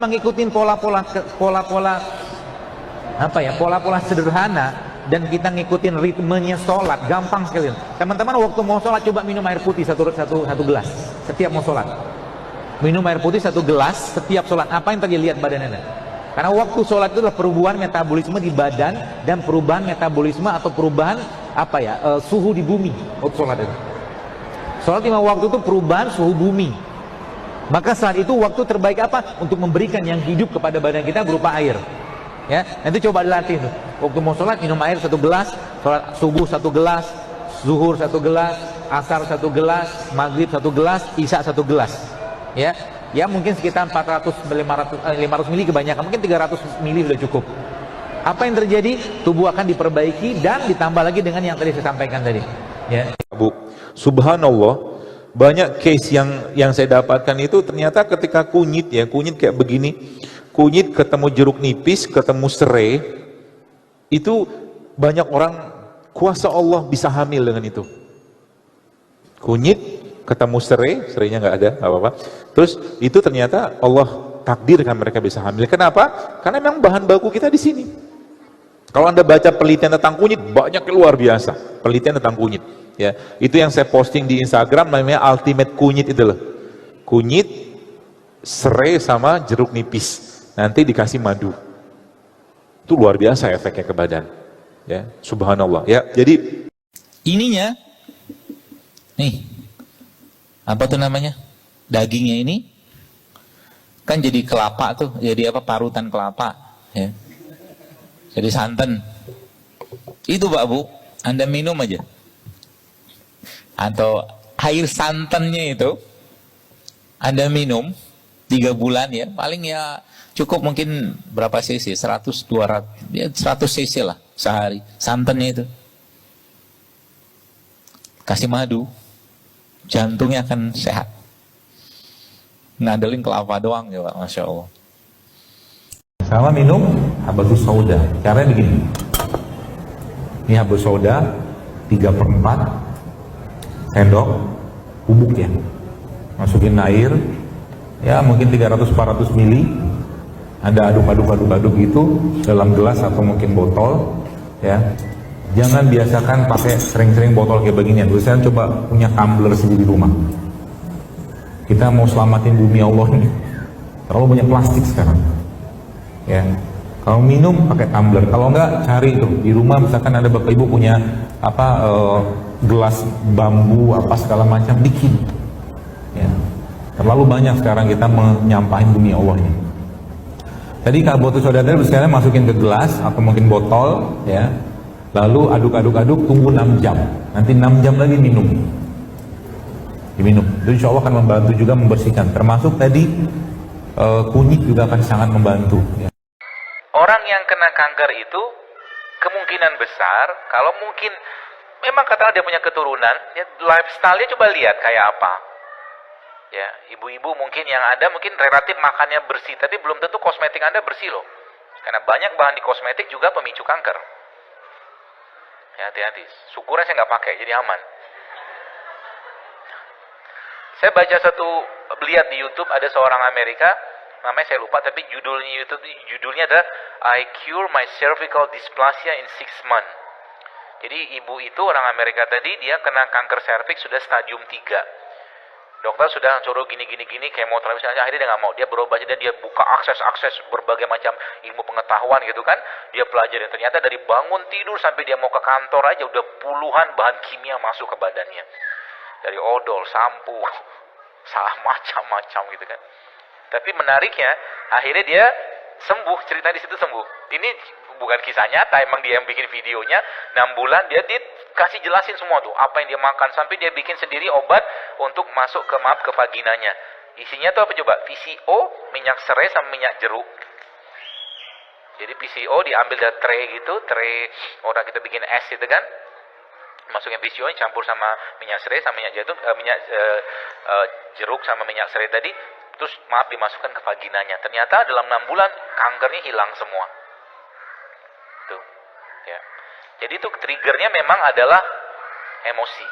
mengikuti pola-pola apa ya, pola-pola sederhana, dan kita ngikutin ritmenya sholat, gampang sekali. Teman-teman waktu mau sholat coba minum air putih satu gelas setiap mau sholat. Minum air putih 1 gelas setiap sholat. Apa yang terjadi? Lihat badan Anda. Karena waktu sholat itu adalah perubahan metabolisme di badan dan perubahan metabolisme atau perubahan apa ya, suhu di bumi waktu sholat itu. Sholat 5 waktu itu perubahan suhu bumi. Maka saat itu waktu terbaik apa? Untuk memberikan yang hidup kepada badan kita berupa air. Ya, nanti coba dilatih tuh. Waktu mau sholat minum air 1 gelas, sholat subuh 1 gelas, zuhur 1 gelas, asar 1 gelas, maghrib 1 gelas, isya 1 gelas. Ya mungkin sekitar 500 mili kebanyakan, mungkin 300 mili sudah cukup. Apa yang terjadi? Tubuh akan diperbaiki dan ditambah lagi dengan yang tadi saya sampaikan tadi. Ya. Bu, subhanallah, banyak case yang saya dapatkan itu ternyata ketika kunyit kayak begini, kunyit ketemu jeruk nipis, ketemu serai, itu banyak orang kuasa Allah bisa hamil dengan itu. Kunyit ketemu serainya nggak ada, nggak apa-apa. Terus itu ternyata Allah takdirkan mereka bisa hamil. Kenapa? Karena memang bahan baku kita di sini. Kalau Anda baca penelitian tentang kunyit, banyak luar biasa penelitian tentang kunyit. Ya, itu yang saya posting di Instagram, namanya Ultimate Kunyit itu loh. Kunyit, serai sama jeruk nipis. Nanti dikasih madu. Itu luar biasa efeknya ke badan. Ya, subhanallah. Ya, jadi ininya nih, apa tuh namanya, dagingnya ini kan jadi kelapa tuh, jadi apa, parutan kelapa ya, jadi santan itu Pak Bu, Anda minum aja, atau air santannya itu Anda minum 3 bulan ya, paling ya cukup mungkin berapa cc, 100, 200 ya, 100 cc lah sehari santannya itu, kasih madu, jantungnya akan sehat. Ngandelin kelapa doang ya Pak, Masya Allah. Sama minum habatus sauda. Caranya begini. Ini habatus sauda 3/4 sendok bubuk ya. Masukin air ya mungkin 300-400 mili. Anda aduk gitu dalam gelas atau mungkin botol ya. Jangan biasakan pakai sering-sering botol kayak beginian. Saya coba punya tumbler sendiri di rumah. Kita mau selamatin bumi Allah ini. Terlalu banyak plastik sekarang. Ya, kalau minum pakai tumbler. Kalau enggak cari itu di rumah. Misalkan ada bapak ibu punya apa gelas bambu apa segala macam, bikin. Ya, terlalu banyak sekarang kita menyampahin bumi Allah ini. Tadi habatus sauda tadi sekalian masukin ke gelas atau mungkin botol, ya. Lalu aduk, tunggu 6 jam. Nanti 6 jam lagi minum. Diminum. Itu insya Allah akan membantu juga membersihkan. Termasuk tadi kunyit juga akan sangat membantu. Ya. Orang yang kena kanker itu kemungkinan besar, kalau mungkin memang katakanlah dia punya keturunan, ya lifestyle-nya coba lihat kayak apa. Ya, ibu-ibu mungkin yang ada mungkin relatif makannya bersih, tapi belum tentu kosmetik Anda bersih loh. Karena banyak bahan di kosmetik juga pemicu kanker. Ya, hati-hati. Syukurnya saya nggak pakai, jadi aman. Saya baca lihat di YouTube ada seorang Amerika, namanya saya lupa, tapi judulnya adalah I Cure My Cervical Dysplasia in 6 Months. Jadi ibu itu orang Amerika tadi, dia kena kanker serviks sudah stadium 3. Dokter sudah suruh gini, kemoterapi, akhirnya dia nggak mau. Dia berobat dan dia buka akses berbagai macam ilmu pengetahuan gitu kan. Dia pelajari, ternyata dari bangun tidur sampai dia mau ke kantor aja udah puluhan bahan kimia masuk ke badannya. Dari odol, sampo, macam-macam gitu kan. Tapi menariknya, akhirnya dia sembuh, cerita di situ sembuh. Ini bukan kisah nyata, emang dia yang bikin videonya. 6 bulan dia kasih jelasin semua tuh apa yang dia makan, sampai dia bikin sendiri obat untuk masuk ke vaginanya. Isinya tuh apa coba? PCO, minyak serai sama minyak jeruk. Jadi PCO diambil dari tray orang kita bikin es itu kan. Masukin PCO campur sama minyak serai sama jeruk sama minyak serai tadi, terus dimasukkan ke vaginanya. Ternyata dalam 6 bulan kankernya hilang semua. Tuh. Ya. Jadi itu triggernya memang adalah emosi.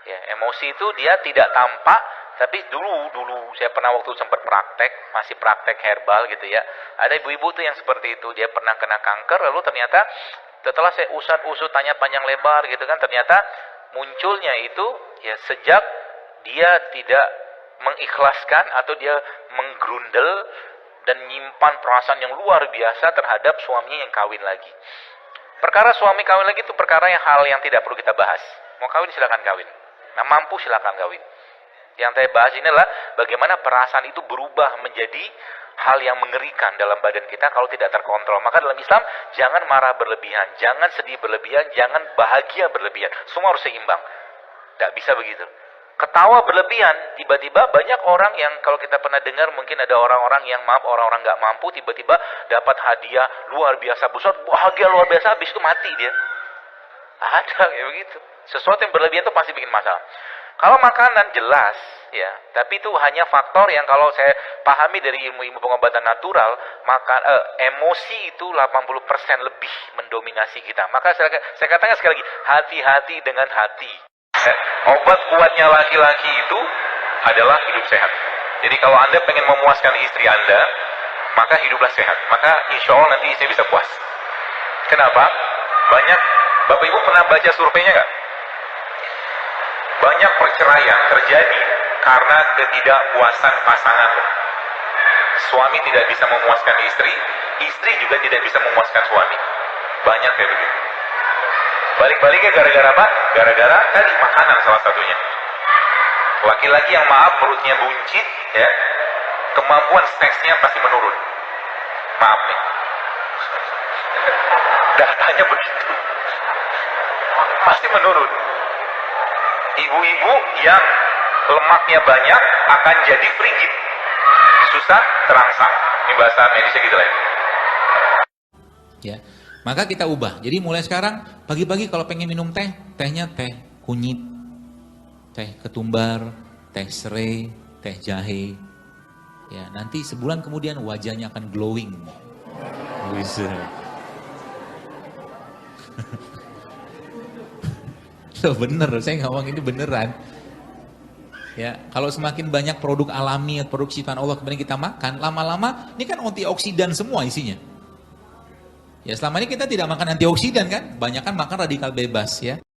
Ya, emosi itu dia tidak tampak, Tapi dulu saya pernah waktu sempat praktek, masih praktek herbal gitu ya. Ada ibu-ibu tuh yang seperti itu, dia pernah kena kanker, lalu ternyata setelah saya usut tanya panjang lebar gitu kan, ternyata munculnya itu ya sejak dia tidak mengikhlaskan atau dia menggrundel dan nyimpan perasaan yang luar biasa terhadap suaminya yang kawin lagi. Perkara suami kawin lagi itu perkara hal yang tidak perlu kita bahas. Mau kawin silakan kawin. Nah, mampu silakan kawin. Yang saya bahas ini adalah bagaimana perasaan itu berubah menjadi hal yang mengerikan dalam badan kita kalau tidak terkontrol. Maka dalam Islam, jangan marah berlebihan, jangan sedih berlebihan, jangan bahagia berlebihan. Semua harus seimbang. Tidak bisa begitu. Ketawa berlebihan, tiba-tiba banyak orang yang kalau kita pernah dengar, mungkin ada orang-orang yang orang-orang nggak mampu, tiba-tiba dapat hadiah luar biasa besar, bahagia luar biasa, habis itu mati dia. Ada kayak begitu. Sesuatu yang berlebihan itu pasti bikin masalah. Kalau makanan jelas, ya, tapi itu hanya faktor yang kalau saya pahami dari ilmu-ilmu pengobatan natural, maka emosi itu 80% lebih mendominasi kita. Maka saya katakan sekali lagi, hati-hati dengan hati. Obat kuatnya laki-laki itu adalah hidup sehat. Jadi kalau Anda pengen memuaskan istri Anda, maka hiduplah sehat. Maka insya Allah nanti istri bisa puas. Kenapa? Banyak, Bapak Ibu pernah baca surveinya nggak? Banyak perceraian terjadi karena ketidakpuasan pasangan. Suami tidak bisa memuaskan istri, istri juga tidak bisa memuaskan suami. Banyak kayak begitu. Balik-baliknya gara-gara apa? Gara-gara tadi makanan salah satunya. Laki-laki yang maaf perutnya buncit, ya, kemampuan seksnya pasti menurun. Maaf nih. Datanya begitu. Pasti menurun. Ibu-ibu yang lemaknya banyak akan jadi frigid, susah terangsang. Ini bahasa medisnya gitu lah ya. Ya, maka kita ubah. Jadi mulai sekarang pagi-pagi kalau pengen minum teh, tehnya teh kunyit, teh ketumbar, teh serai, teh jahe. Ya, nanti sebulan kemudian wajahnya akan glowing. Bisa. Loh, bener, saya ngomong ini beneran. Ya, kalau semakin banyak produk alami, produk ciptaan Allah kemudian kita makan, lama-lama ini kan antioksidan semua isinya. Ya, selama ini kita tidak makan antioksidan kan, banyak kan makan radikal bebas ya.